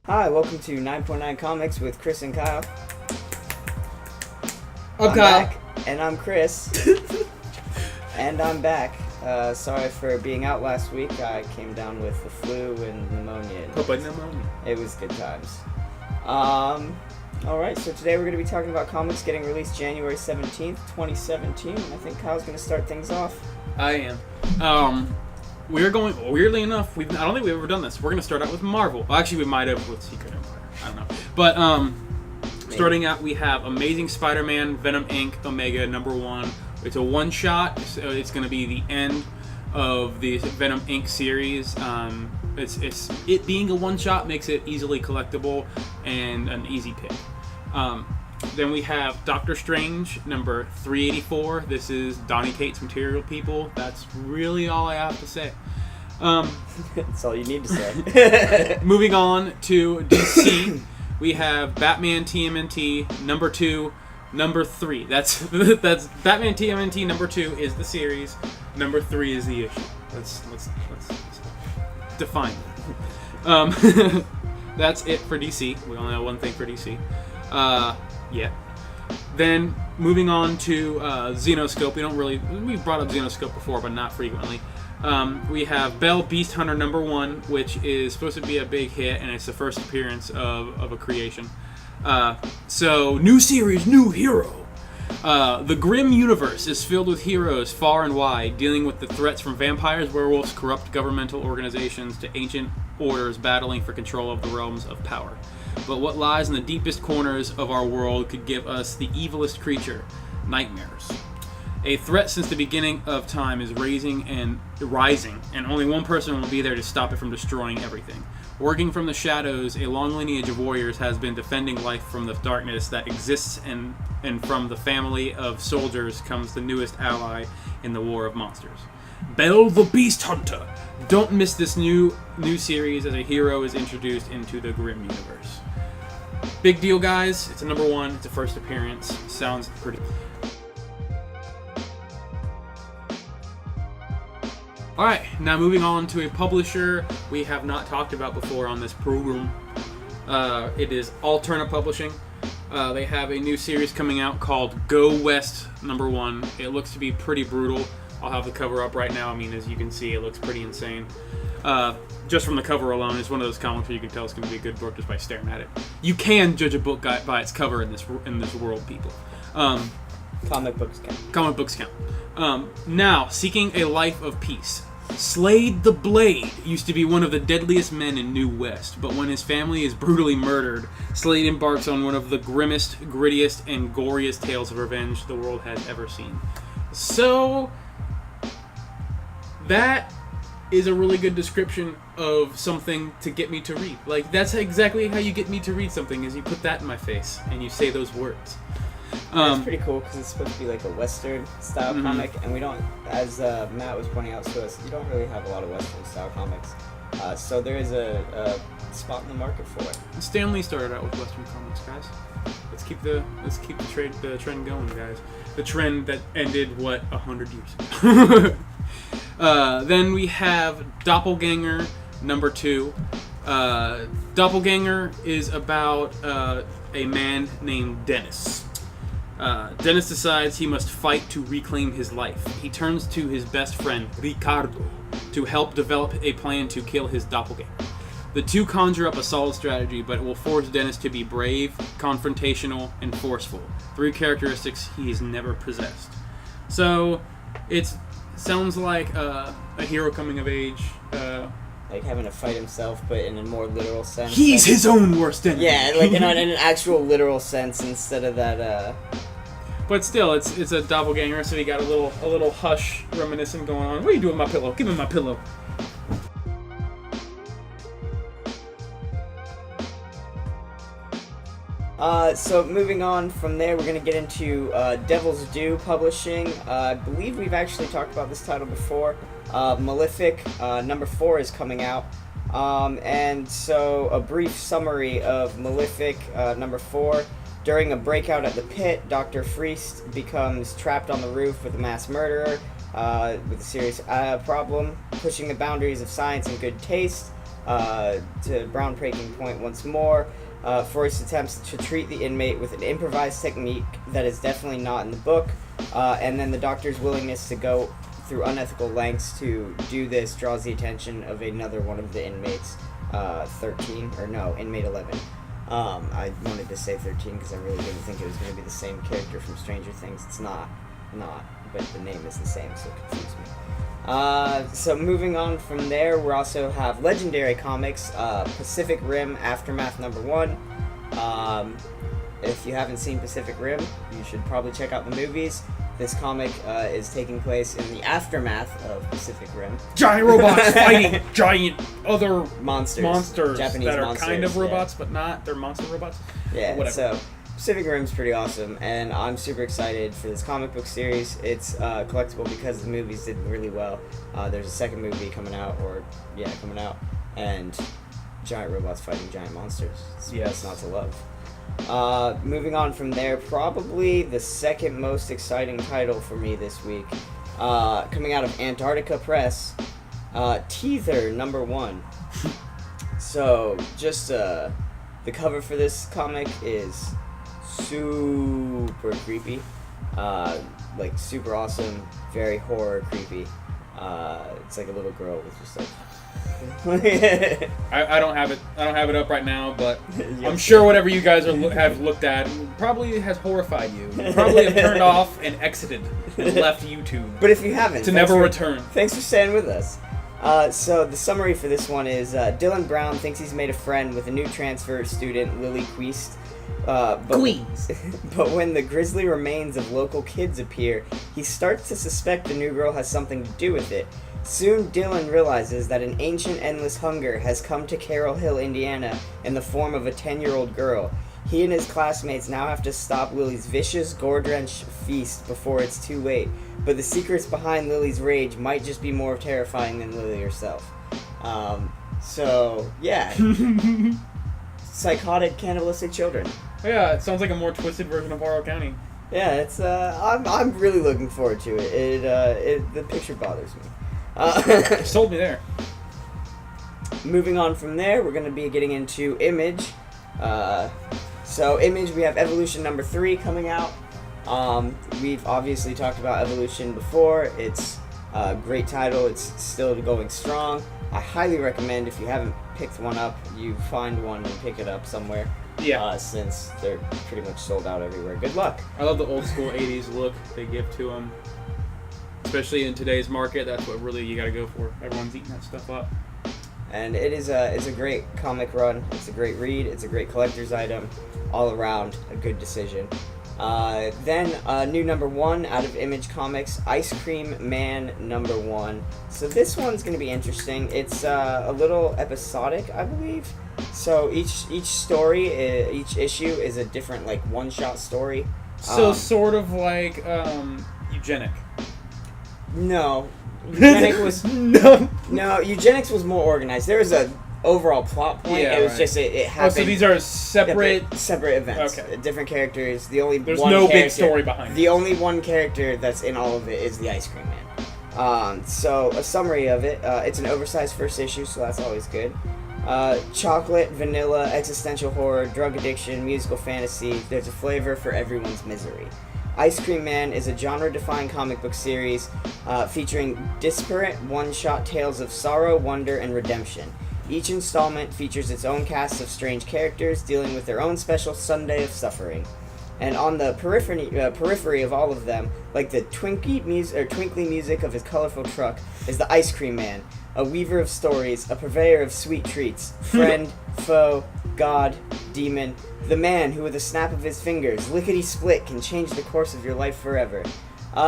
Hi, welcome to 9.9 Comics with Chris and Kyle. I'm Kyle. Back, and I'm Chris. And I'm back. Sorry for being out last week. I came down with the flu and pneumonia. It was good times. Alright, so today we're going to be talking about comics getting released January 17th, 2017. I think Kyle's going to start things off. I am. We're going, weirdly enough, I don't think we've ever done this. We're going to start out with Marvel. Well, actually, we might have with Secret Empire. I don't know. But, starting out, we have Amazing Spider-Man, Venom Inc., Omega, #1. It's a one-shot, so it's going to be the end of the Venom Inc. series. It being a one-shot makes it easily collectible and an easy pick. Then we have Doctor Strange, number 384. This is Donny Cates Material, people. That's really all I have to say. That's all you need to say. Moving on to DC, we have Batman TMNT, #2, #3. That's Batman TMNT #2 is the series, #3 is the issue. Let's define that. That's it for DC. We only have one thing for DC. Yeah. Then moving on to Xenoscope. We've brought up Xenoscope before, but not frequently. We have Belle Beast Hunter #1, which is supposed to be a big hit, and it's the first appearance of a creation. So, new series, new hero. The Grimm universe is filled with heroes far and wide, dealing with the threats from vampires, werewolves, corrupt governmental organizations, to ancient orders battling for control of the realms of power. But what lies in the deepest corners of our world could give us the evilest creature, nightmares. A threat since the beginning of time is rising, and only one person will be there to stop it from destroying everything. Working from the shadows, a long lineage of warriors has been defending life from the darkness that exists, and from the family of soldiers comes the newest ally in the war of monsters. Belle the Beast Hunter! Don't miss this new series as a hero is introduced into the Grimm universe. Big deal, guys. It's a #1. It's a first appearance. Sounds pretty... Alright, now moving on to a publisher we have not talked about before on this program. It is Alterna Publishing. They have a new series coming out called Go West #1. It looks to be pretty brutal. I'll have the cover up right now. I mean, as you can see, it looks pretty insane. Just from the cover alone, it's one of those comics where you can tell it's going to be a good book just by staring at it. You can judge a book by its cover in this world, people. Comic books count. Comic books count. Now, seeking a life of peace. Slade the Blade used to be one of the deadliest men in New West, but when his family is brutally murdered, Slade embarks on one of the grimmest, grittiest, and goriest tales of revenge the world has ever seen. So, that is a really good description of something to get me to read. Like, that's exactly how you get me to read something, is you put that in my face, and you say those words. It's pretty cool because it's supposed to be like a Western style comic, and we don't, as Matt was pointing out to us, you don't really have a lot of Western style comics. So there is a spot in the market for it. Stan Lee started out with Western comics, guys. Let's keep the trend going, guys. The trend that ended 100 years ago. Then we have Doppelganger #2. Doppelganger is about a man named Dennis. Dennis decides he must fight to reclaim his life. He turns to his best friend, Ricardo, to help develop a plan to kill his doppelganger. The two conjure up a solid strategy, but it will force Dennis to be brave, confrontational, and forceful. 3 characteristics he's never possessed. So, it sounds like a hero coming of age. Like having to fight himself, but in a more literal sense. He's his own worst enemy. Yeah, like in an actual literal sense instead of that. But still, it's a doppelganger, so you got a little hush reminiscent going on. What are you doing with my pillow? Give me my pillow. So moving on from there, we're going to get into Devil's Due Publishing. I believe we've actually talked about this title before. Malefic #4 is coming out. And so a brief summary of Malefic #4. During a breakout at the pit, Dr. Freest becomes trapped on the roof with a mass murderer with a serious problem, pushing the boundaries of science and good taste. to groundbreaking point once more. Forrest attempts to treat the inmate with an improvised technique that is definitely not in the book, and then the doctor's willingness to go through unethical lengths to do this draws the attention of another one of the inmates, 13, or no, inmate 11. I wanted to say 13 because I really didn't think it was going to be the same character from Stranger Things. It's not, but the name is the same, so it confused me. So moving on from there, we also have Legendary Comics, Pacific Rim Aftermath #1. If you haven't seen Pacific Rim, you should probably check out the movies. This comic is taking place in the aftermath of Pacific Rim. Giant robots fighting giant other Monsters. Japanese that are monsters, kind of robots, yeah. but not. They're monster robots. Yeah, Whatever. so Pacific Rim's pretty awesome, and I'm super excited for this comic book series. It's collectible because the movies did really well. There's a second movie coming out, and giant robots fighting giant monsters. What's not to love. Moving on from there, probably the second most exciting title for me this week, coming out of Antarctica Press, Teether #1. So, just the cover for this comic is super creepy, like super awesome, very horror creepy. It's like a little girl with just like. I don't have it. I don't have it up right now, but I'm sure whatever you guys have looked at probably has horrified you. You probably have turned off and exited and left YouTube. But if you haven't, to never return. Thanks for staying with us. So the summary for this one is Dylan Brown thinks he's made a friend with a new transfer student, Lily Queest. But when the grisly remains of local kids appear, he starts to suspect the new girl has something to do with it. Soon, Dylan realizes that an ancient endless hunger has come to Carroll Hill, Indiana, in the form of a 10-year-old girl. He and his classmates now have to stop Lily's vicious, gore-drenched feast before it's too late. But the secrets behind Lily's rage might just be more terrifying than Lily herself. So, yeah. Psychotic, cannibalistic children. Yeah, it sounds like a more twisted version of Oro County. Yeah, it's I'm really looking forward to it. The picture bothers me. Sold me there. Moving on from there, we're going to be getting into Image. So Image, we have Evolution #3 coming out. We've obviously talked about Evolution before. It's a great title. It's still going strong. I highly recommend, if you haven't picked one up, you find one and pick it up somewhere. Yeah. Since they're pretty much sold out everywhere. Good luck. I love the old school 80s look they give to them. Especially in today's market, that's what really you gotta go for. Everyone's eating that stuff up. And it's a great comic run. It's a great read. It's a great collector's item. All around, a good decision. Then new #1 out of Image Comics, Ice Cream Man #1. So this one's going to be interesting. It's a little episodic, I believe. So each story, each issue is a different like one-shot story. So sort of like Eugenic. No, Eugenic was no. Eugenics was more organized. There was a overall plot point. Yeah, it was right. just it happened. Oh, so these are separate events. Okay. Different characters. There's no big story behind it. The only one character that's in all of it is the Ice Cream Man. So a summary of it. It's an oversized first issue, so that's always good. Chocolate, vanilla, existential horror, drug addiction, musical fantasy. There's a flavor for everyone's misery. Ice Cream Man is a genre-defying comic book series featuring disparate one-shot tales of sorrow, wonder, and redemption. Each installment features its own cast of strange characters dealing with their own special Sunday of suffering. And on the periphery of all of them, like the twinkly music of his colorful truck, is the Ice Cream Man, a weaver of stories, a purveyor of sweet treats, friend, foe, god, demon, the man who with a snap of his fingers, lickety-split, can change the course of your life forever.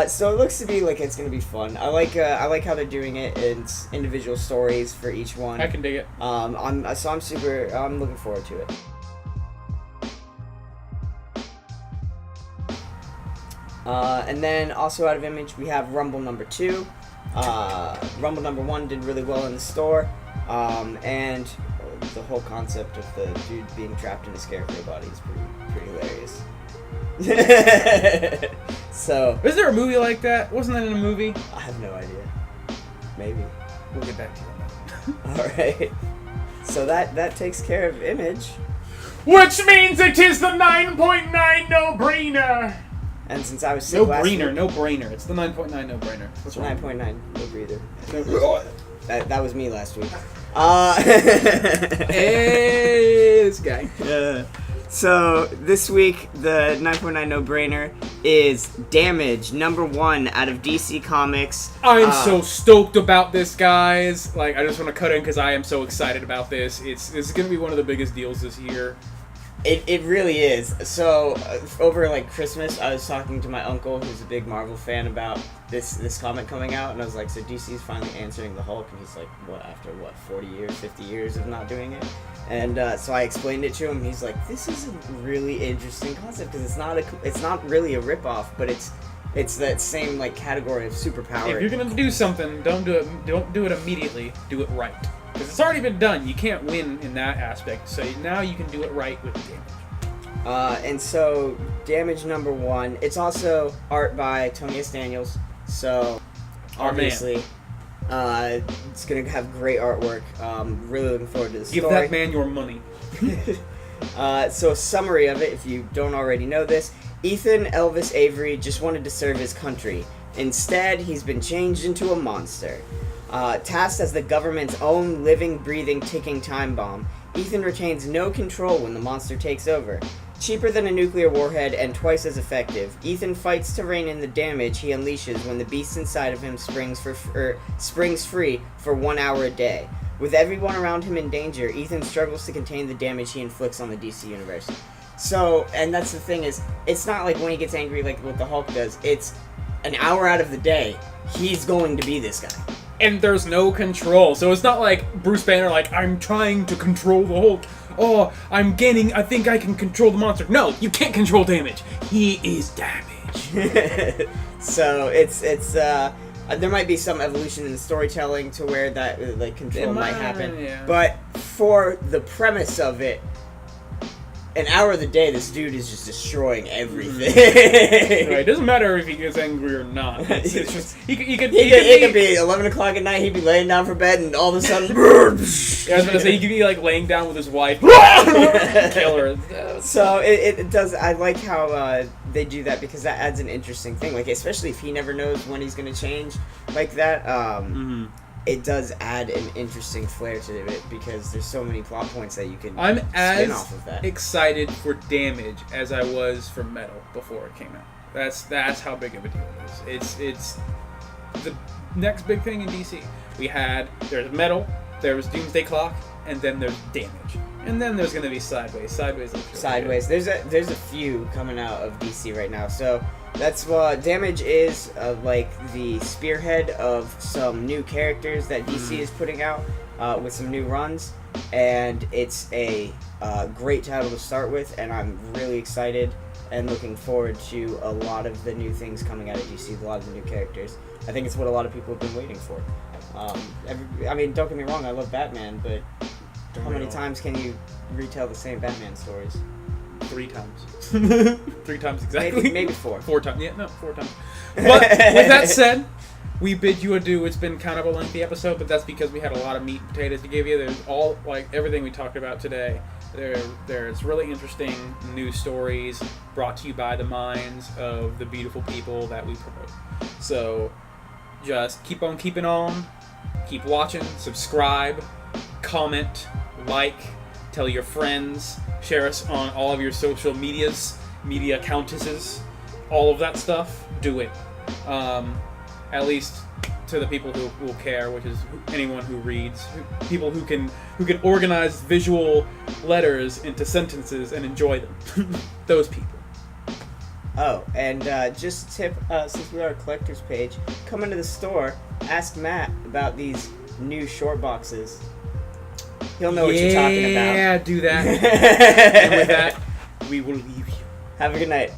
So it looks to be like it's gonna be fun. I like how they're doing it. It's individual stories for each one. I can dig it. I'm looking forward to it. And then also out of Image, we have Rumble #2. Rumble #1 did really well in the store, and the whole concept of the dude being trapped in a scarecrow body is pretty hilarious. So, is there a movie like that? Wasn't that in a movie? I have no idea. Maybe. We'll get back to you on that. All right. So that takes care of Image. Which means it is the 9.9 no-brainer. And since I was sick last week, No brainer. It's the 9.9 no brainer. It's 9.9 no breather. No. That was me last week. Hey, this guy. So this week the 9.9 no brainer is Damage, #1 out of DC Comics. I'm so stoked about this, guys. Like, I just want to cut in because I am so excited about this. This is going to be one of the biggest deals this year. It really is. So over like Christmas, I was talking to my uncle, who's a big Marvel fan, about this comic coming out, and I was like, "So DC's finally answering the Hulk?" And he's like, "What? After 40 years, 50 years of not doing it?" And so I explained it to him. He's like, "This is a really interesting concept because it's not really a ripoff, but it's that same like category of superpower." If you're gonna do something, don't do it immediately. Do it right. Because it's already been done. You can't win in that aspect. So now you can do it right with Damage. And so Damage #1. It's also art by Tony S. Daniels. So obviously, it's gonna have great artwork. Really looking forward to the story. Give that man your money. So a summary of it, if you don't already know this: Ethan Elvis Avery just wanted to serve his country. Instead, he's been changed into a monster. Tasked as the government's own living, breathing, ticking time bomb, Ethan retains no control when the monster takes over. Cheaper than a nuclear warhead and twice as effective, Ethan fights to rein in the damage he unleashes when the beast inside of him springs free for 1 hour a day. With everyone around him in danger, Ethan struggles to contain the damage he inflicts on the DC universe. So, and that's the thing is, it's not like when he gets angry like what the Hulk does. It's an hour out of the day, he's going to be this guy. And there's no control. So it's not like Bruce Banner, like, I'm trying to control the Hulk. Oh, I think I can control the monster. No, you can't control Damage. He is Damage. So it's there might be some evolution in the storytelling to where that like control might happen. Yeah. But for the premise of it, an hour of the day, this dude is just destroying everything. Right, it doesn't matter if he gets angry or not. It's just he could be 11 o'clock at night. He'd be laying down for bed, and all of a sudden, yeah, I was gonna say he could be like laying down with his wife, kill her. So it does. I like how they do that because that adds an interesting thing. Like especially if he never knows when he's gonna change like that. It does add an interesting flair to it because there's so many plot points that you can spin off of that. I'm as excited for Damage as I was for Metal before it came out. That's how big of a deal it is. It's the next big thing in DC. There's Metal, there was Doomsday Clock, and then there's Damage. And then there's going to be Sideways. Sideways. There's a few coming out of DC right now. So that's Damage is like the spearhead of some new characters that DC is putting out with some new runs, and it's a great title to start with. And I'm really excited and looking forward to a lot of the new things coming out of DC. A lot of the new characters. I think it's what a lot of people have been waiting for. I mean, don't get me wrong. I love Batman, but how many times can you retell the same Batman stories? 3 times. 3 times exactly. Maybe 4. 4 times. Yeah, no, 4 times. But with that said, we bid you adieu. It's been kind of a lengthy episode, but that's because we had a lot of meat and potatoes to give you. There's all, like, everything we talked about today. There's really interesting news stories brought to you by the minds of the beautiful people that we promote. So just keep on keeping on. Keep watching. Subscribe. Comment. Like. Tell your friends. Share us on all of your social media countesses. All of that stuff. Do it. At least to the people who will care, which is anyone who reads, people who can organize visual letters into sentences and enjoy them. Those people. Oh, and just a tip, since we are a collector's page, come into the store, ask Matt about these new short boxes. He'll know what you're talking about. Yeah, do that. And with that, we will leave you. Have a good night.